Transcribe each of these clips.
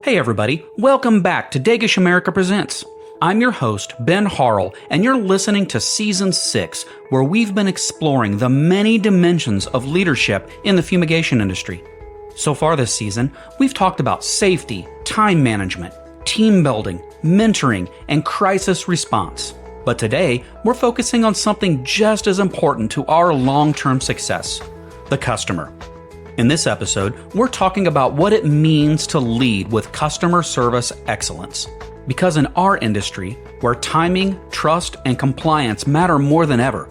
Hey everybody, welcome back to Dagish America Presents. I'm your host, Ben Harrell, and you're listening to Season 6, where we've been exploring the many dimensions of leadership in the fumigation industry. So far this season, we've talked about safety, time management, team building, mentoring, and crisis response. But today, we're focusing on something just as important to our long-term success, the customer. In this episode, we're talking about what it means to lead with customer service excellence. Because in our industry, where timing, trust, and compliance matter more than ever,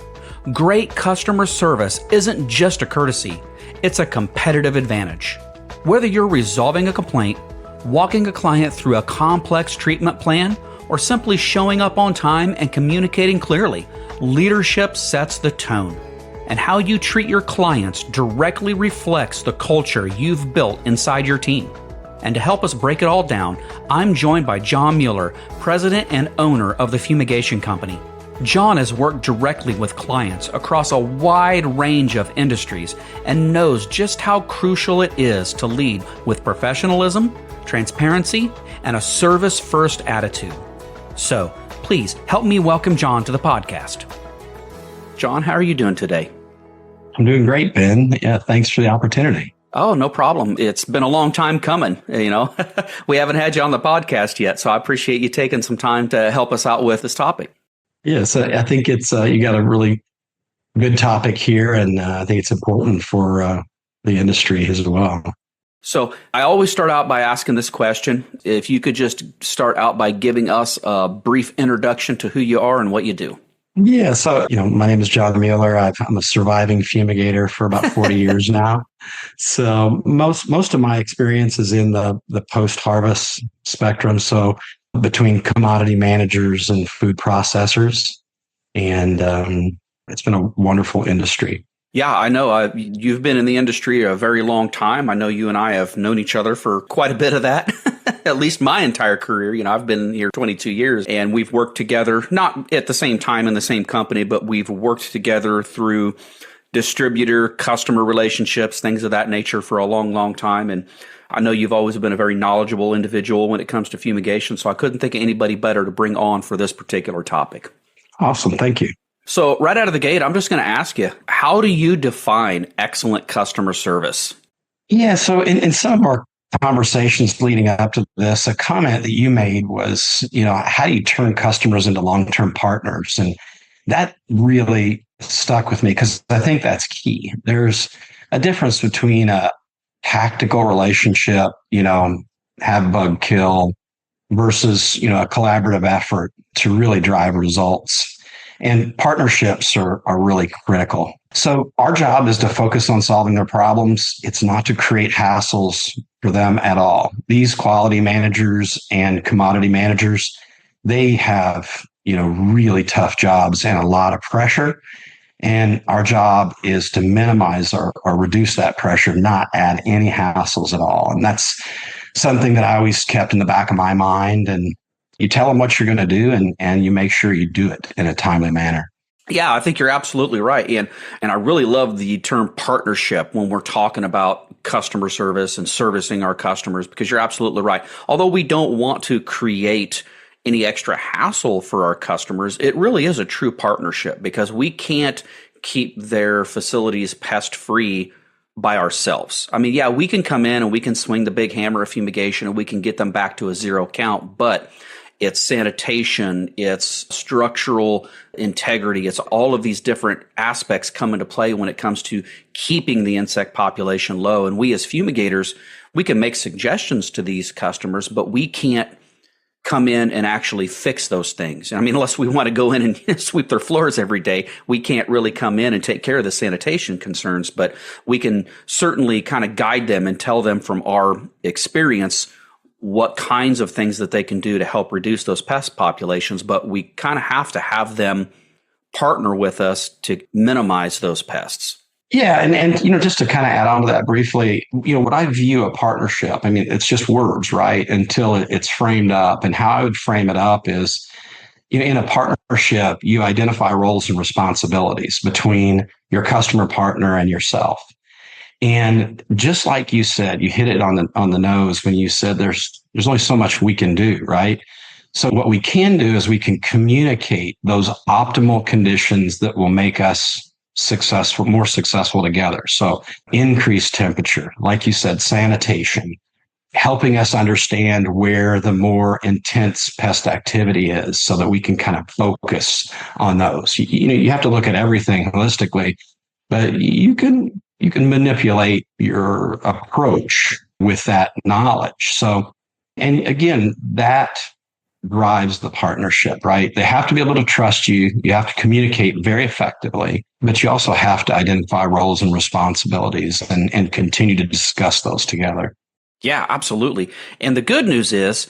great customer service isn't just a courtesy, it's a competitive advantage. Whether you're resolving a complaint, walking a client through a complex treatment plan, or simply showing up on time and communicating clearly, leadership sets the tone. And how you treat your clients directly reflects the culture you've built inside your team. And to help us break it all down, I'm joined by John Mueller, president and owner of the Fumigation Company. John has worked directly with clients across a wide range of industries and knows just how crucial it is to lead with professionalism, transparency, and a service-first attitude. So, please help me welcome John to the podcast. John, how are you doing today? I'm doing great, Ben. Yeah, thanks for the opportunity. Oh, no problem. It's been a long time coming. We haven't had you on the podcast yet, so I appreciate you taking some time to help us out with this topic. Yes, I think it's you got a really good topic here, and I think it's important for the industry as well. So I always start out by asking this question. If you could just start out by giving us a brief introduction to who you are and what you do. Yeah, so my name is John Mueller. I'm a surviving fumigator for about 40 years now. So most of my experience is in the post-harvest spectrum. So between commodity managers and food processors, and it's been a wonderful industry. Yeah, I know. You've been in the industry a very long time. I know you and I have known each other for quite a bit of that, at least my entire career. I've been here 22 years and we've worked together, not at the same time in the same company, but we've worked together through distributor, customer relationships, things of that nature for a long, long time. And I know you've always been a very knowledgeable individual when it comes to fumigation, so I couldn't think of anybody better to bring on for this particular topic. Awesome. Thank you. So right out of the gate, I'm just going to ask you, how do you define excellent customer service? Yeah, so in some of our conversations leading up to this, a comment that you made was, how do you turn customers into long-term partners? And that really stuck with me because I think that's key. There's a difference between a tactical relationship, have bug kill, versus, a collaborative effort to really drive results. And partnerships are really critical. So our job is to focus on solving their problems. It's not to create hassles for them at all. These quality managers and commodity managers, they have, really tough jobs and a lot of pressure. And our job is to minimize or reduce that pressure, not add any hassles at all. And that's something that I always kept in the back of my mind. And you tell them what you're going to do and you make sure you do it in a timely manner. Yeah, I think you're absolutely right. And I really love the term partnership when we're talking about customer service and servicing our customers, because you're absolutely right. Although we don't want to create any extra hassle for our customers, it really is a true partnership because we can't keep their facilities pest-free by ourselves. I mean, yeah, we can come in and we can swing the big hammer of fumigation and we can get them back to a zero count, but it's sanitation, it's structural integrity, it's all of these different aspects come into play when it comes to keeping the insect population low. And we as fumigators, we can make suggestions to these customers, but we can't come in and actually fix those things. I mean, unless we want to go in and sweep their floors every day, we can't really come in and take care of the sanitation concerns, but we can certainly kind of guide them and tell them from our experience what kinds of things that they can do to help reduce those pest populations, but we kind of have to have them partner with us to minimize those pests. Yeah, and just to kind of add on to that briefly, what I view a partnership, I mean, it's just words, right? Until it's framed up. And how I would frame it up is, in a partnership, you identify roles and responsibilities between your customer partner and yourself. And just like you said, you hit it on the nose when you said there's only so much we can do, right? So what we can do is we can communicate those optimal conditions that will make us more successful together. So increased temperature, like you said, sanitation, helping us understand where the more intense pest activity is so that we can kind of focus on those. You have to look at everything holistically, but you can manipulate your approach with that knowledge. So, and again, that drives the partnership, right? They have to be able to trust you. You have to communicate very effectively, but you also have to identify roles and responsibilities and continue to discuss those together. Yeah, absolutely. And the good news is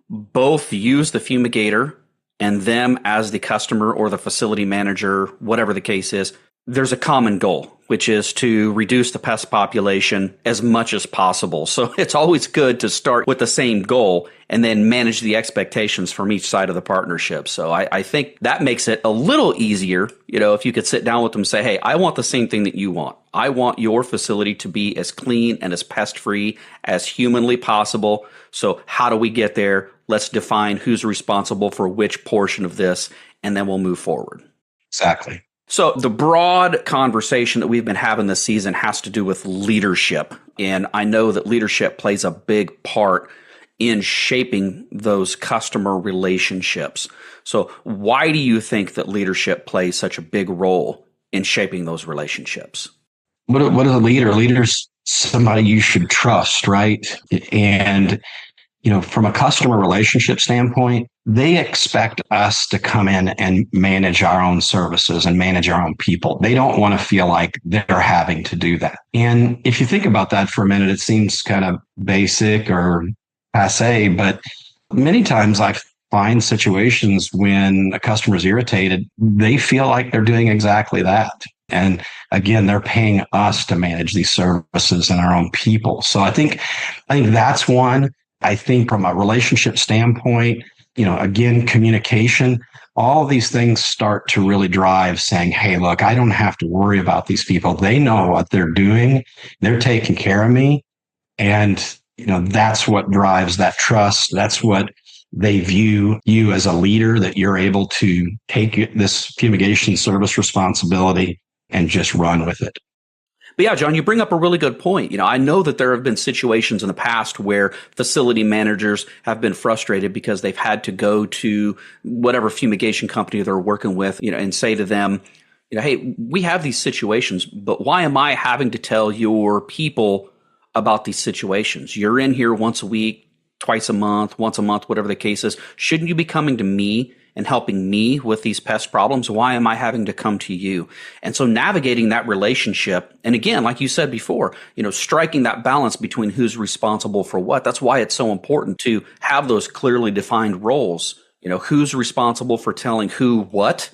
both use the fumigator and them as the customer or the facility manager, whatever the case is. There's a common goal, which is to reduce the pest population as much as possible. So it's always good to start with the same goal and then manage the expectations from each side of the partnership. So I think that makes it a little easier, if you could sit down with them and say, hey, I want the same thing that you want. I want your facility to be as clean and as pest-free as humanly possible. So how do we get there? Let's define who's responsible for which portion of this, and then we'll move forward. Exactly. So the broad conversation that we've been having this season has to do with leadership. And I know that leadership plays a big part in shaping those customer relationships. So why do you think that leadership plays such a big role in shaping those relationships? What is a leader? A leader's somebody you should trust, right? And from a customer relationship standpoint, they expect us to come in and manage our own services and manage our own people. They don't want to feel like they're having to do that. And if you think about that for a minute, it seems kind of basic or passe, but many times I find situations when a customer is irritated, they feel like they're doing exactly that. And again, they're paying us to manage these services and our own people. So I think that's one. I think from a relationship standpoint, again, communication, all of these things start to really drive saying, hey, look, I don't have to worry about these people. They know what they're doing. They're taking care of me. And, that's what drives that trust. That's what they view you as a leader, that you're able to take this fumigation service responsibility and just run with it. But yeah, John, you bring up a really good point. I know that there have been situations in the past where facility managers have been frustrated because they've had to go to whatever fumigation company they're working with, and say to them, hey, we have these situations, but why am I having to tell your people about these situations? You're in here once a week, once a month, whatever the case is. Shouldn't you be coming to me and helping me with these pest problems? Why am I having to come to you? And so navigating that relationship, and again, like you said before, striking that balance between who's responsible for what. That's why it's so important to have those clearly defined roles. Who's responsible for telling who what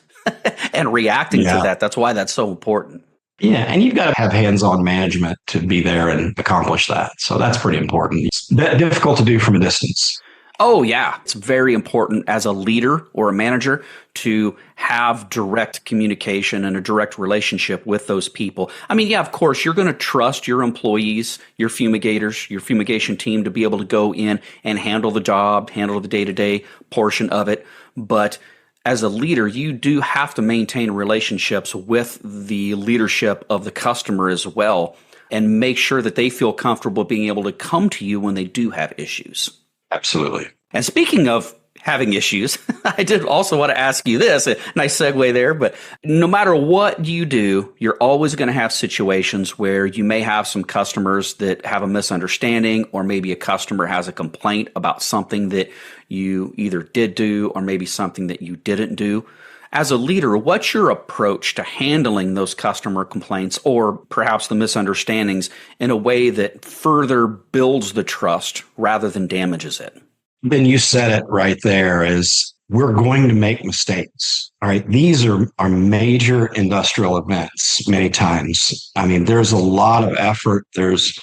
and reacting to that. That's why that's so important. Yeah, and you've got to have hands-on management to be there and accomplish that. So that's pretty important. It's difficult to do from a distance. Oh, yeah. It's very important as a leader or a manager to have direct communication and a direct relationship with those people. I mean, yeah, of course, you're going to trust your employees, your fumigators, your fumigation team to be able to go in and handle the job, handle the day-to-day portion of it. But as a leader, you do have to maintain relationships with the leadership of the customer as well and make sure that they feel comfortable being able to come to you when they do have issues. Absolutely. And speaking of having issues, I did also want to ask you this, a nice segue there, but no matter what you do, you're always going to have situations where you may have some customers that have a misunderstanding, or maybe a customer has a complaint about something that you either did do or maybe something that you didn't do. As a leader, what's your approach to handling those customer complaints or perhaps the misunderstandings in a way that further builds the trust rather than damages it? Ben, you said it right there, is we're going to make mistakes. All right. These are major industrial events many times. I mean, there's a lot of effort. There's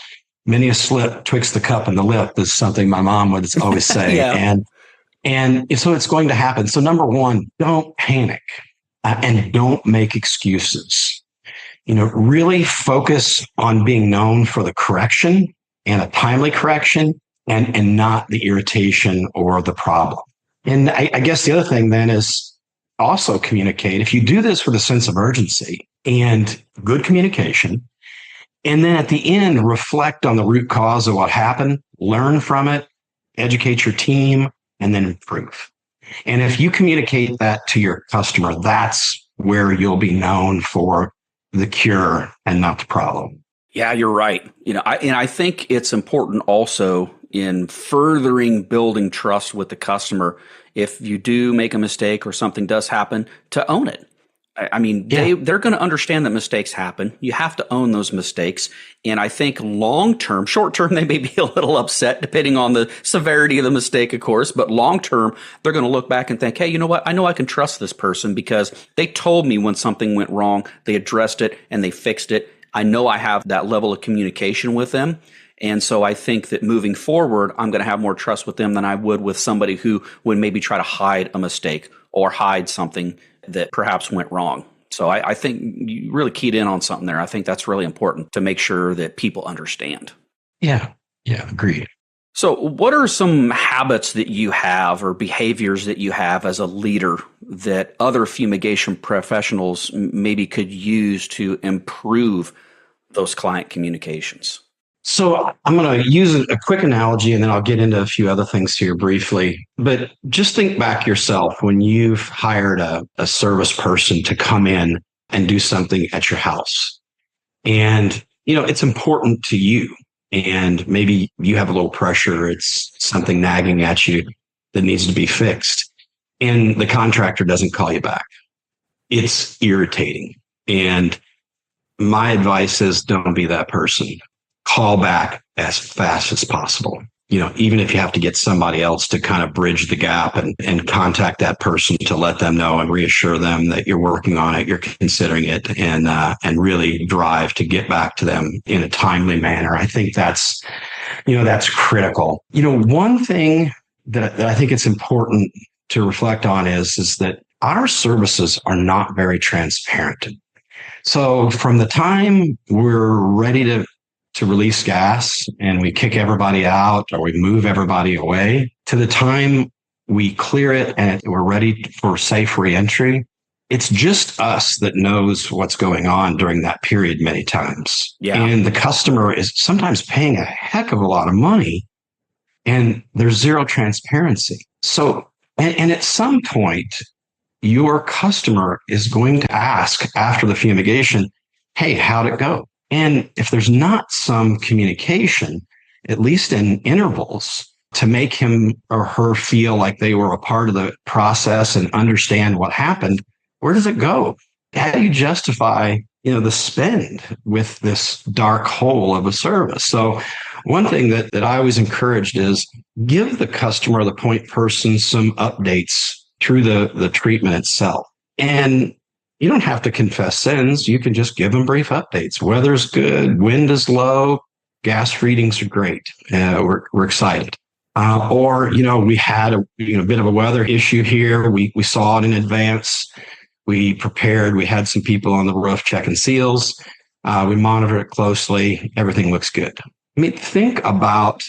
many a slip twixt the cup and the lip is something my mom would always say. Yeah. And so it's going to happen. So number one, don't panic and don't make excuses. really focus on being known for the correction and a timely correction and not the irritation or the problem. And I guess the other thing then is also communicate. If you do this with a sense of urgency and good communication, and then at the end, reflect on the root cause of what happened, learn from it, educate your team, and then improve. And if you communicate that to your customer, that's where you'll be known for the cure and not the problem. Yeah, you're right. I think it's important also in furthering building trust with the customer. If you do make a mistake or something does happen, to own it. I mean, they're going to understand that mistakes happen. You have to own those mistakes. And I think long term, short term, they may be a little upset depending on the severity of the mistake, of course. But long term, they're going to look back and think, hey, you know what? I know I can trust this person because they told me when something went wrong, they addressed it and they fixed it. I know I have that level of communication with them. And so I think that moving forward, I'm going to have more trust with them than I would with somebody who would maybe try to hide a mistake or hide something that perhaps went wrong. So I think you really keyed in on something there. I think that's really important to make sure that people understand. Yeah, agreed. So what are some habits that you have or behaviors that you have as a leader that other fumigation professionals maybe could use to improve those client communications? So I'm going to use a quick analogy and then I'll get into a few other things here briefly. But just think back yourself when you've hired a service person to come in and do something at your house. And, it's important to you. And maybe you have a little pressure. It's something nagging at you that needs to be fixed. And the contractor doesn't call you back. It's irritating. And my advice is don't be that person. Call back as fast as possible. Even if you have to get somebody else to kind of bridge the gap and contact that person to let them know and reassure them that you're working on it, you're considering it, and really drive to get back to them in a timely manner. I think that's critical. One thing that I think it's important to reflect on is that our services are not very transparent. So from the time we're ready to release gas and we kick everybody out or we move everybody away to the time we clear it and we're ready for safe reentry, it's just us that knows what's going on during that period many times. Yeah. And the customer is sometimes paying a heck of a lot of money and there's zero transparency. So, and at some point, your customer is going to ask after the fumigation, hey, how'd it go? And if there's not some communication, at least in intervals, to make him or her feel like they were a part of the process and understand what happened, where does it go? How do you justify, the spend with this dark hole of a service? So one thing that I always encouraged is give the customer, the point person, some updates through the treatment itself. And you don't have to confess sins. You can just give them brief updates. Weather's good, wind is low, gas readings are great. We're excited. Or we had a bit of a weather issue here. We saw it in advance. We prepared. We had some people on the roof checking seals. We monitor it closely. Everything looks good. I mean, think about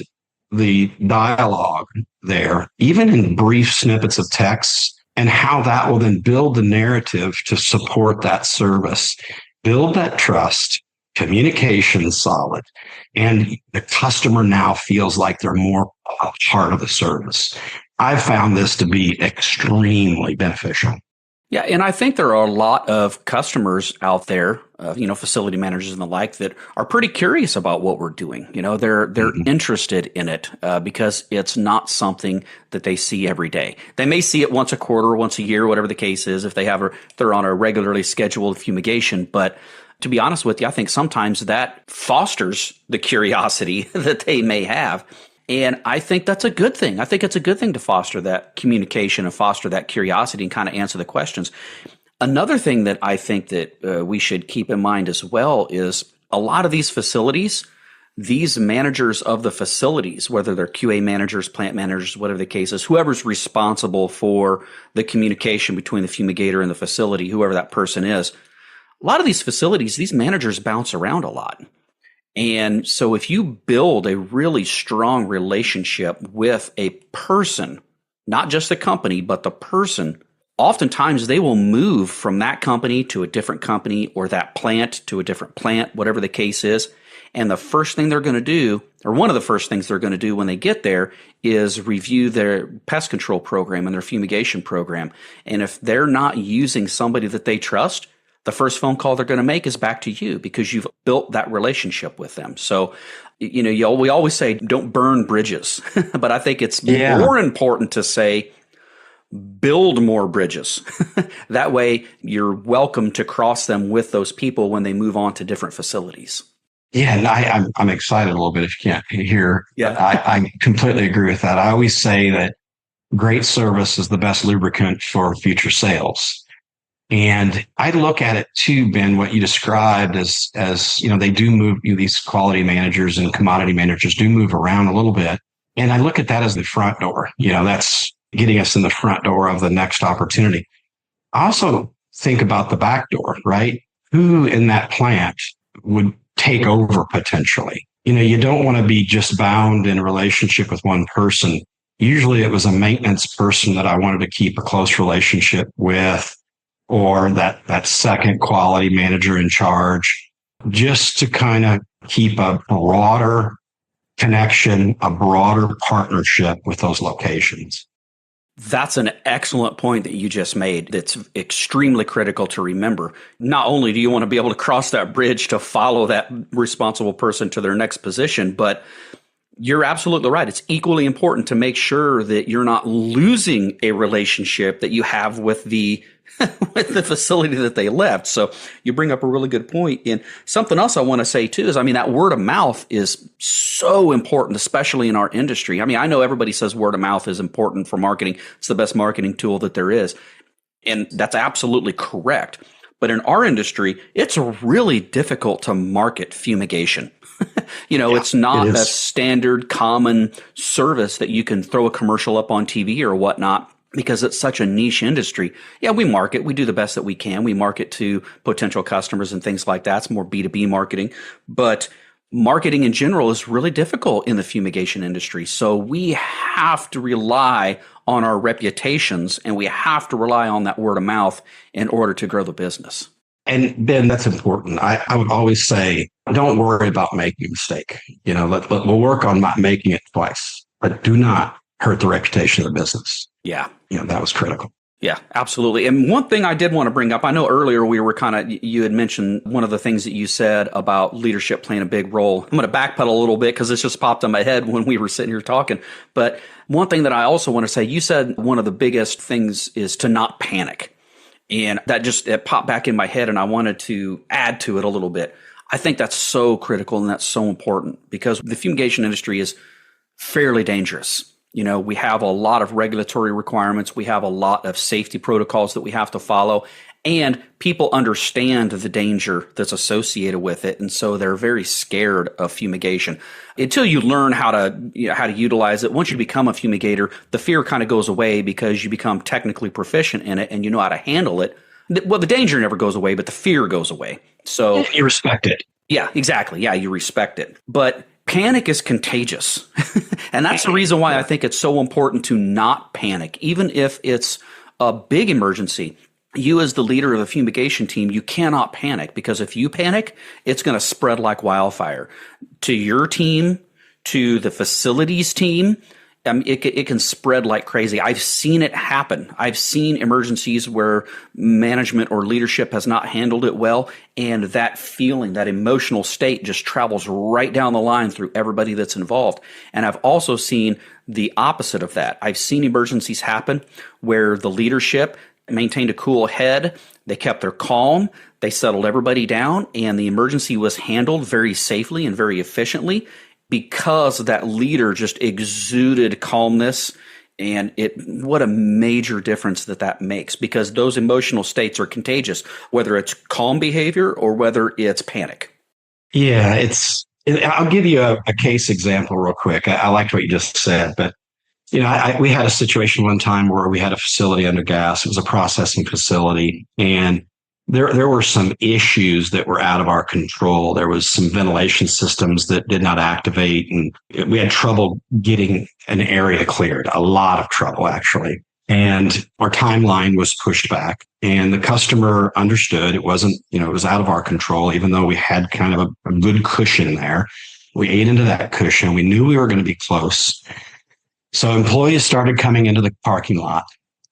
the dialogue there, even in brief snippets of text, and how that will then build the narrative to support that service, build that trust, communication solid, and the customer now feels like they're more a part of the service. I've found this to be extremely beneficial. Yeah, and I think there are a lot of customers out there, facility managers and the like, that are pretty curious about what we're doing. They're interested in it because it's not something that they see every day. They may see it once a quarter, once a year, whatever the case is, if they're on a regularly scheduled fumigation. But to be honest with you, I think sometimes that fosters the curiosity that they may have. And I think that's a good thing. I think it's a good thing to foster that communication and foster that curiosity and kind of answer the questions. Another thing that I think that we should keep in mind as well is a lot of these facilities, these managers of the facilities, whether they're QA managers, plant managers, whatever the case is, whoever's responsible for the communication between the fumigator and the facility, whoever that person is, a lot of these facilities, these managers bounce around a lot. And so if you build a really strong relationship with a person, not just the company, but the person, oftentimes they will move from that company to a different company or that plant to a different plant, whatever the case is. And the first thing they're going to do, or one of the first things they're going to do when they get there, is review their pest control program and their fumigation program. And if they're not using somebody that they trust, the first phone call they're going to make is back to you because you've built that relationship with them. So, we always say don't burn bridges, but I think it's more important to say build more bridges. That way you're welcome to cross them with those people when they move on to different facilities. Yeah, and I'm excited a little bit if you can't hear. Yeah. I completely agree with that. I always say that great service is the best lubricant for future sales. And I look at it too, Ben, what you described as they do move, these quality managers and commodity managers do move around a little bit. And I look at that as the front door. That's getting us in the front door of the next opportunity. I also think about the back door, right? Who in that plant would take over potentially? You don't want to be just bound in a relationship with one person. Usually it was a maintenance person that I wanted to keep a close relationship with, or that second quality manager in charge, just to kind of keep a broader connection, a broader partnership with those locations. That's an excellent point that you just made. That's extremely critical to remember. Not only do you want to be able to cross that bridge to follow that responsible person to their next position, but you're absolutely right. It's equally important to make sure that you're not losing a relationship that you have with the facility that they left. So you bring up a really good point. And something else I want to say too is, that word of mouth is so important, especially in our industry. I know everybody says word of mouth is important for marketing. It's the best marketing tool that there is. And that's absolutely correct. But in our industry, it's really difficult to market fumigation. It's not a standard common service that you can throw a commercial up on TV or whatnot, because it's such a niche industry. Yeah, we market. We do the best that we can. We market to potential customers and things like that. It's more B2B marketing. But marketing in general is really difficult in the fumigation industry. So we have to rely on our reputations, and we have to rely on that word of mouth in order to grow the business. And Ben, that's important. I would always say, don't worry about making a mistake. We'll work on not making it twice, but do not hurt the reputation of the business. Yeah. That was critical. Yeah, absolutely. And one thing I did want to bring up, I know earlier you had mentioned one of the things that you said about leadership playing a big role. I'm going to backpedal a little bit because this just popped in my head when we were sitting here talking. But one thing that I also want to say, you said one of the biggest things is to not panic. And that it popped back in my head, and I wanted to add to it a little bit. I think that's so critical and that's so important because the fumigation industry is fairly dangerous. We have a lot of regulatory requirements. We have a lot of safety protocols that we have to follow, and people understand the danger that's associated with it. And so they're very scared of fumigation until you learn how to utilize it. Once you become a fumigator, the fear kind of goes away because you become technically proficient in it and you know how to handle it. Well, the danger never goes away, but the fear goes away. So you respect it. Yeah, exactly. Yeah, you respect it. But panic is contagious. And that's the reason why I think it's so important to not panic, even if it's a big emergency. You as the leader of a fumigation team, you cannot panic, because if you panic, it's going to spread like wildfire to your team, to the facilities team. It can spread like crazy. I've seen it happen. I've seen emergencies where management or leadership has not handled it well, and that feeling, that emotional state just travels right down the line through everybody that's involved. And I've also seen the opposite of that. I've seen emergencies happen where the leadership maintained a cool head. They kept their calm. They settled everybody down, and the emergency was handled very safely and very efficiently, because that leader just exuded calmness. And what a major difference that makes, because those emotional states are contagious, whether it's calm behavior or whether it's panic. Yeah, I'll give you a case example real quick. I liked what you just said, but we had a situation one time where we had a facility under gas. It was a processing facility, and there were some issues that were out of our control. There was some ventilation systems that did not activate, and we had trouble getting an area cleared, a lot of trouble actually. And our timeline was pushed back, and the customer understood it wasn't, it was out of our control, even though we had kind of a good cushion there. We ate into that cushion. We knew we were going to be close. So employees started coming into the parking lot,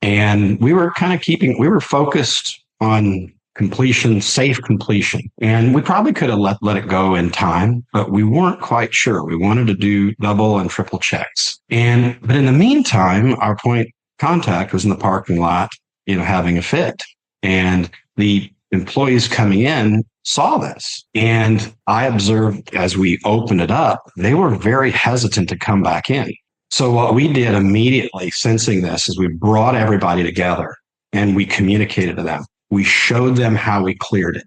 and we were we were focused on completion, safe completion. And we probably could have let it go in time, but we weren't quite sure. We wanted to do double and triple checks. But in the meantime, our point contact was in the parking lot, having a fit. And the employees coming in saw this. And I observed as we opened it up, they were very hesitant to come back in. So what we did immediately, sensing this, is we brought everybody together and we communicated to them. We showed them how we cleared it.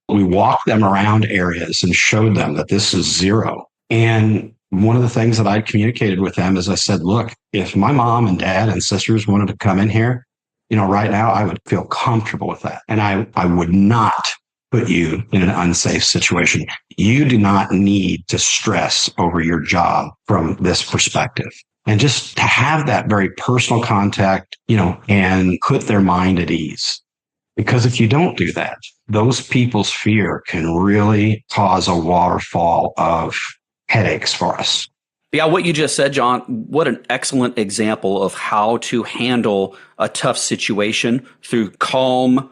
We walked them around areas and showed them that this is zero. And one of the things that I communicated with them is I said, look, if my mom and dad and sisters wanted to come in here, right now I would feel comfortable with that. And I would not put you in an unsafe situation. You do not need to stress over your job from this perspective. And just to have that very personal contact, and put their mind at ease. Because if you don't do that, those people's fear can really cause a waterfall of headaches for us. Yeah, what you just said, John, what an excellent example of how to handle a tough situation through calm,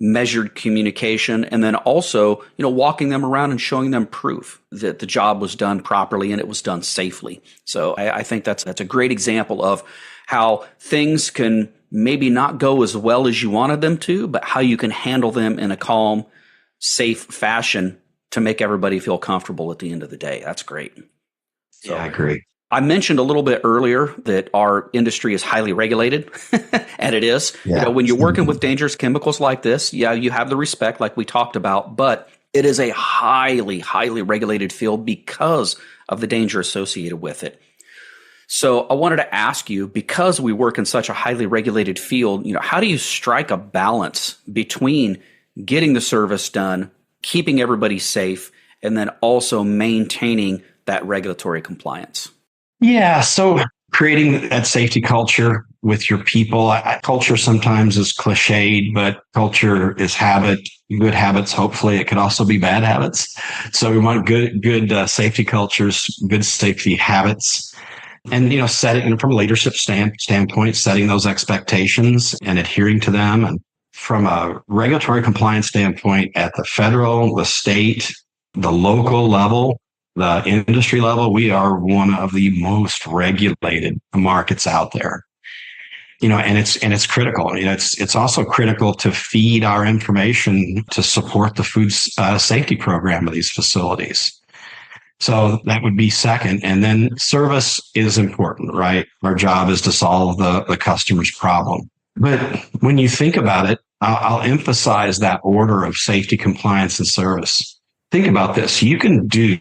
measured communication, and then also, walking them around and showing them proof that the job was done properly and it was done safely. So I think that's a great example of how things can maybe not go as well as you wanted them to, but how you can handle them in a calm, safe fashion to make everybody feel comfortable at the end of the day. That's great. So, yeah, I agree. I mentioned a little bit earlier that our industry is highly regulated, and it is. Yeah. When you're working with dangerous chemicals like this, you have the respect like we talked about, but it is a highly, highly regulated field because of the danger associated with it. So I wanted to ask you, because we work in such a highly regulated field, how do you strike a balance between getting the service done, keeping everybody safe, and then also maintaining that regulatory compliance? Yeah. So creating that safety culture with your people. Culture sometimes is cliched, but culture is habit. Good habits, hopefully. It could also be bad habits. So we want good safety cultures, good safety habits. And, setting from a leadership standpoint, setting those expectations and adhering to them. And from a regulatory compliance standpoint, at the federal, the state, the local level, the industry level, we are one of the most regulated markets out there. And it's critical. It's also critical to feed our information to support the food safety program of these facilities. So that would be second. And then service is important, right? Our job is to solve the customer's problem. But when you think about it, I'll emphasize that order of safety, compliance, and service. Think about this. You can do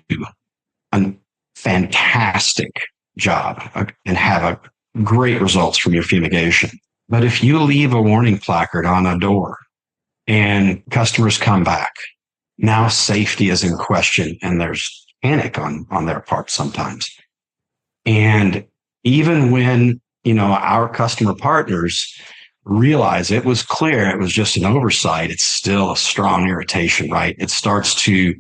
a fantastic job and have great results from your fumigation. But if you leave a warning placard on a door and customers come back, now safety is in question and there's panic on their part sometimes. And even when, our customer partners realize it was clear, it was just an oversight, it's still a strong irritation, right? It starts to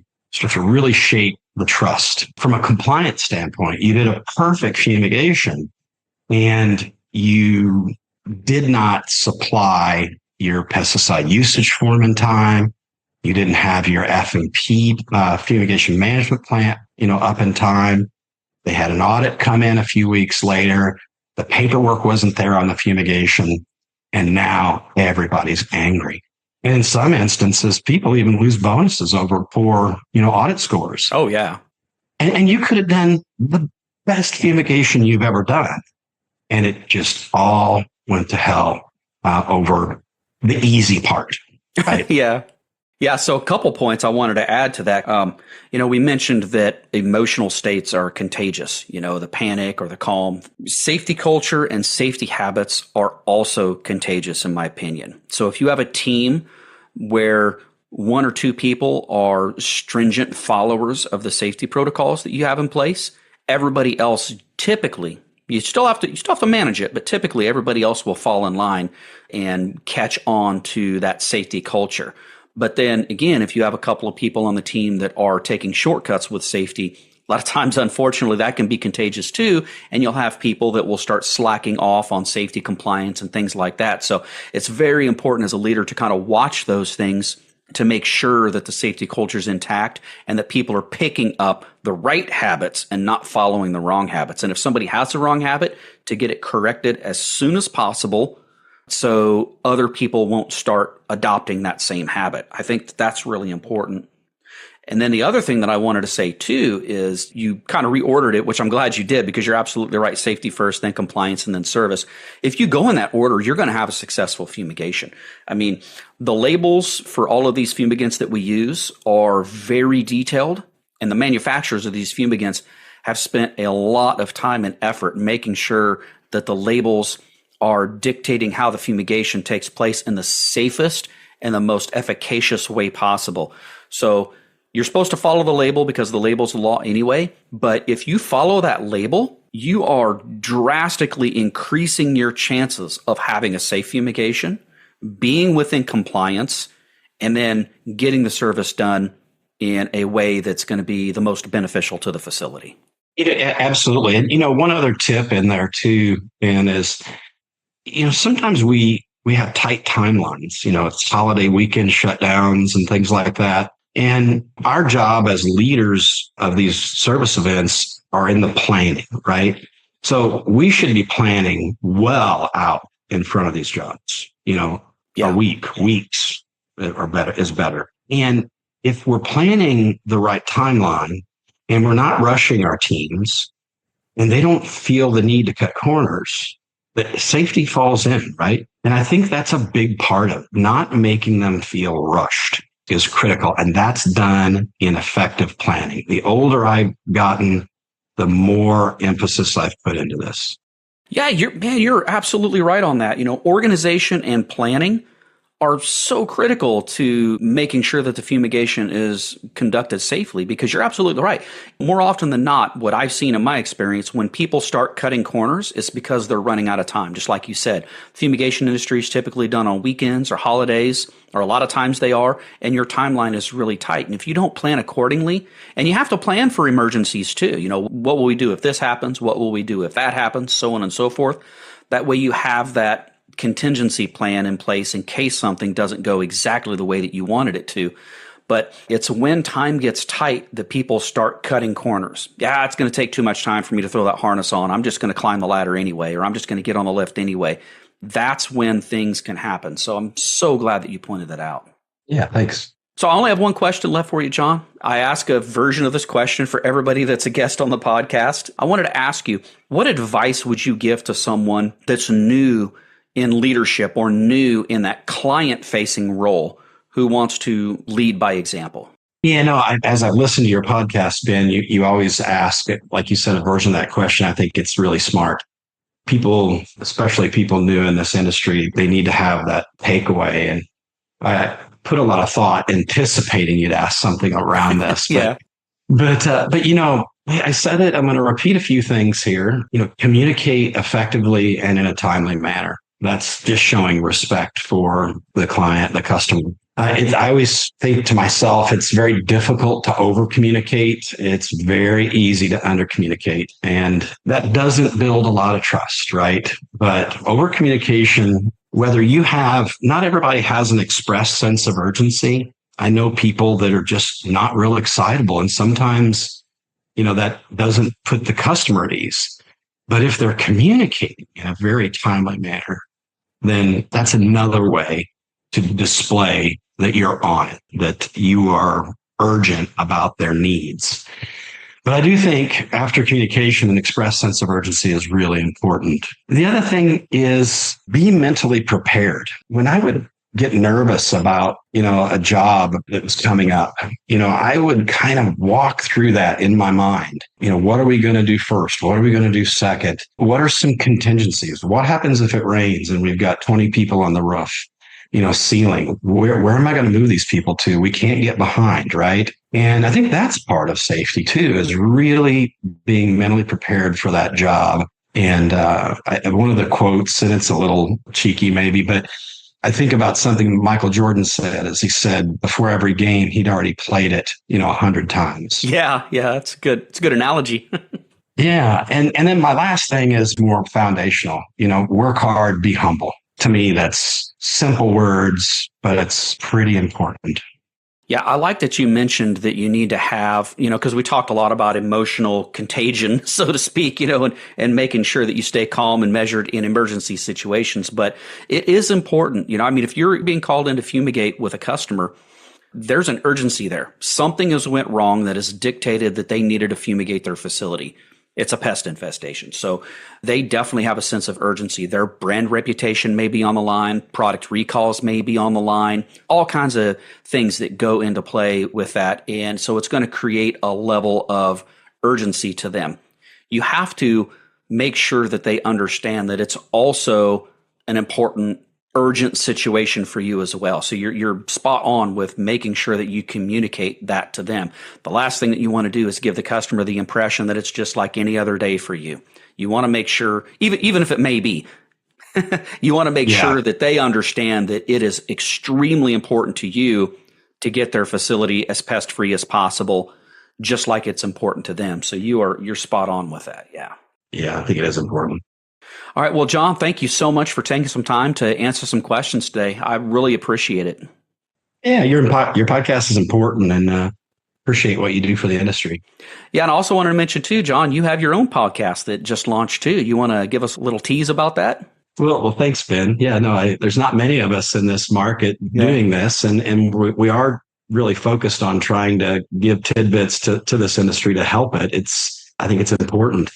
really shape the trust. From a compliance standpoint, you did a perfect fumigation and you did not supply your pesticide usage form in time. You didn't have your F&P fumigation management plan, up in time. They had an audit come in a few weeks later. The paperwork wasn't there on the fumigation. And now everybody's angry. And in some instances, people even lose bonuses over poor, audit scores. Oh, yeah. And you could have done the best fumigation you've ever done. And it just all went to hell over the easy part. Right? Yeah. Yeah. So a couple points I wanted to add to that. We mentioned that emotional states are contagious, the panic or the calm. Safety culture and safety habits are also contagious, in my opinion. So if you have a team where one or two people are stringent followers of the safety protocols that you have in place. Everybody else typically, you still have to manage it, but typically everybody else will fall in line and catch on to that safety culture. But then again, if you have a couple of people on the team that are taking shortcuts with safety, a lot of times, unfortunately, that can be contagious too. And you'll have people that will start slacking off on safety compliance and things like that. So it's very important as a leader to kind of watch those things to make sure that the safety culture is intact and that people are picking up the right habits and not following the wrong habits. And if somebody has the wrong habit, to get it corrected as soon as possible so other people won't start adopting that same habit. I think that's really important. And then the other thing that I wanted to say too is you kind of reordered it, which I'm glad you did because you're absolutely right. Safety first, then compliance, and then service. If you go in that order, you're going to have a successful fumigation. I mean, the labels for all of these fumigants that we use are very detailed, and the manufacturers of these fumigants have spent a lot of time and effort making sure that the labels are dictating how the fumigation takes place in the safest and the most efficacious way possible. So you're supposed to follow the label because the label's the law anyway. But if you follow that label, you are drastically increasing your chances of having a safe fumigation, being within compliance, and then getting the service done in a way that's going to be the most beneficial to the facility. Absolutely. And, one other tip in there too, Ben, is, sometimes we have tight timelines, it's holiday weekend shutdowns and things like that. And our job as leaders of these service events are in the planning, right? So we should be planning well out in front of these jobs, a weeks or better is better. And if we're planning the right timeline and we're not rushing our teams and they don't feel the need to cut corners, the safety falls in, right? And I think that's a big part of not making them feel rushed is critical. And that's done in effective planning. The older I've gotten, the more emphasis I've put into this. Yeah, you're absolutely right on that. Organization and planning are so critical to making sure that the fumigation is conducted safely, because you're absolutely right. More often than not, what I've seen in my experience, when people start cutting corners, it's because they're running out of time. Just like you said, fumigation industry is typically done on weekends or holidays, or a lot of times they are, and your timeline is really tight. And if you don't plan accordingly, and you have to plan for emergencies too, what will we do if this happens? What will we do if that happens? So on and so forth. That way you have that contingency plan in place in case something doesn't go exactly the way that you wanted it to. But it's when time gets tight that people start cutting corners. Yeah, it's going to take too much time for me to throw that harness on. I'm just going to climb the ladder anyway, or I'm just going to get on the lift anyway. That's when things can happen. So I'm so glad that you pointed that out. Yeah, thanks. So I only have one question left for you, John. I ask a version of this question for everybody that's a guest on the podcast. I wanted to ask you, what advice would you give to someone that's new in leadership or new in that client-facing role who wants to lead by example? Yeah, as I listen to your podcast, Ben, you always ask, like you said, a version of that question. I think it's really smart. People, especially people new in this industry, they need to have that takeaway. And I put a lot of thought anticipating you'd ask something around this. Yeah. But I said it, I'm going to repeat a few things here. Communicate effectively and in a timely manner. That's just showing respect for the client, the customer. I always think to myself, it's very difficult to over communicate. It's very easy to under communicate. And that doesn't build a lot of trust, right? But over communication, whether not everybody has an expressed sense of urgency. I know people that are just not real excitable. And sometimes, that doesn't put the customer at ease. But if they're communicating in a very timely manner, then that's another way to display that you're on it, that you are urgent about their needs. But I do think after communication, an expressed sense of urgency is really important. The other thing is be mentally prepared. When I would get nervous about, a job that was coming up, I would kind of walk through that in my mind. What are we going to do first? What are we going to do second? What are some contingencies? What happens if it rains and we've got 20 people on the roof? ceiling. Where am I going to move these people to? We can't get behind, right? And I think that's part of safety too, is really being mentally prepared for that job. And one of the quotes, and it's a little cheeky maybe, but I think about something Michael Jordan said, as he said, before every game, he'd already played it, 100 times. Yeah, that's good. It's a good analogy. Yeah. And then my last thing is more foundational, work hard, be humble. To me, that's simple words, but it's pretty important. Yeah, I like that you mentioned that you need to have, because we talked a lot about emotional contagion, so to speak, and making sure that you stay calm and measured in emergency situations. But it is important, if you're being called in to fumigate with a customer, there's an urgency there. Something has went wrong that has dictated that they needed to fumigate their facility. It's a pest infestation. So they definitely have a sense of urgency. Their brand reputation may be on the line. Product recalls may be on the line. All kinds of things that go into play with that. And so it's going to create a level of urgency to them. You have to make sure that they understand that it's also an important urgent situation for you as well. So you're spot on with making sure that you communicate that to them. The last thing that you want to do is give the customer the impression that it's just like any other day for you. You want to make sure, even if it may be, you want to make sure that they understand that it is extremely important to you to get their facility as pest-free as possible, just like it's important to them. So you're spot on with that. Yeah. Yeah, I think it is important. All right. Well, John, thank you so much for taking some time to answer some questions today. I really appreciate it. Yeah, your podcast is important, and appreciate what you do for the industry. Yeah, and I also wanted to mention too, John, you have your own podcast that just launched too. You want to give us a little tease about that? Well, thanks, Ben. Yeah, no, there's not many of us in this market doing this, and we are really focused on trying to give tidbits to this industry to help it. I think it's important.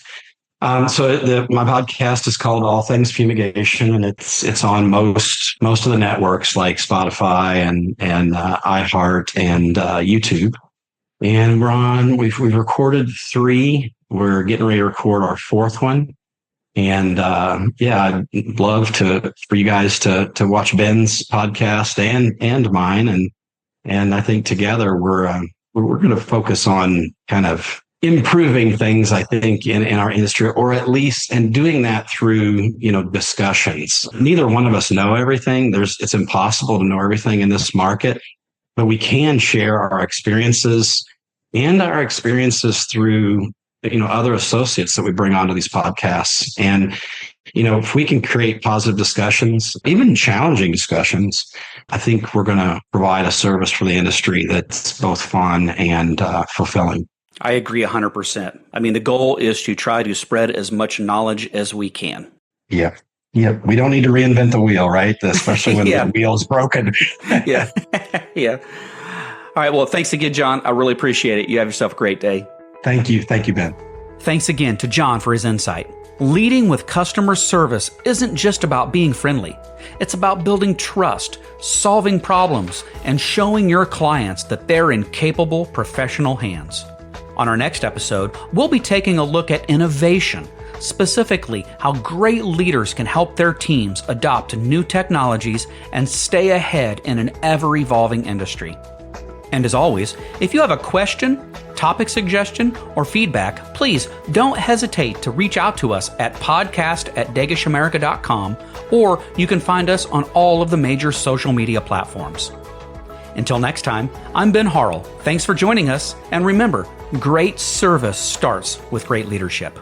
So my podcast is called All Things Fumigation, and it's on most of the networks like Spotify and iHeart and YouTube. And we've recorded 3. We're getting ready to record our 4th one. And I'd love for you guys to watch Ben's podcast and mine, and I think together we're going to focus on kind of improving things, I think, in our industry, or at least, and doing that through, discussions. Neither one of us know everything. It's impossible to know everything in this market, but we can share our experiences through, other associates that we bring onto these podcasts. And, if we can create positive discussions, even challenging discussions, I think we're going to provide a service for the industry that's both fun and fulfilling. I agree 100%. I mean, the goal is to try to spread as much knowledge as we can. Yeah. Yeah. We don't need to reinvent the wheel, right? Especially when the wheel's broken. Yeah. Yeah. All right. Well, thanks again, John. I really appreciate it. You have yourself a great day. Thank you. Thank you, Ben. Thanks again to John for his insight. Leading with customer service isn't just about being friendly. It's about building trust, solving problems, and showing your clients that they're in capable professional hands. On our next episode, we'll be taking a look at innovation, specifically how great leaders can help their teams adopt new technologies and stay ahead in an ever-evolving industry. And as always, if you have a question, topic suggestion, or feedback, please don't hesitate to reach out to us at podcast@dagishamerica.com, or you can find us on all of the major social media platforms. Until next time, I'm Ben Harrell. Thanks for joining us, and remember, great service starts with great leadership.